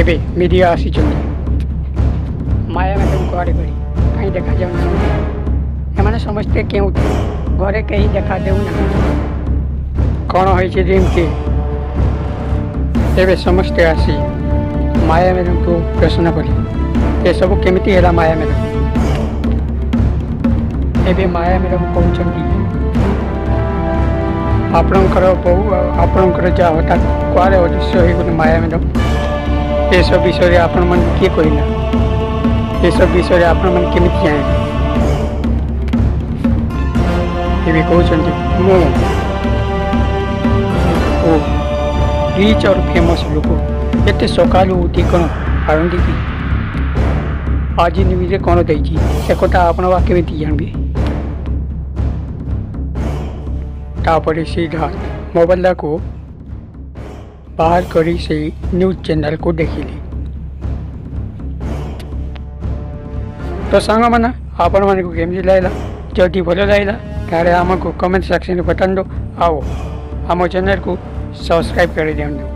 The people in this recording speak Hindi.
एबे मीडिया आसीचंती माया मैडम कुआड़े गली कहीं देखा जाऊ एमाने समस्ते केउठी घरे कहीं देखा देऊ ना कौन होइछे जेमती एबे समस्ते आसी माया मैडम को प्रश्न करी ये सब केमिति हेला माया मैडम एबे माया मैडम कहउछंती आपणकर बहु आपणकर जा हठात कुआड़े अदृश्य हो गले माया मैडम ये सब विषय आपण मन किए कहला ये सब विषय आपण मन केमिति जाने ये कहते मु ओ रिच और फेमस लोक एत सका उठी कौन पारती कि आज न्यूज कौन देती से कथा आपण केमिति जानबे तापर सीधा मोबाइल को बाहर करी से न्यूज चैनल को देखिली तो सांग मैंने आपण मन को केमती लगला जदि भल लगला तारे आमको कमेंट सेक्शन में बताओ आओ आम चैनल को सब्सक्राइब कर दिखाँ।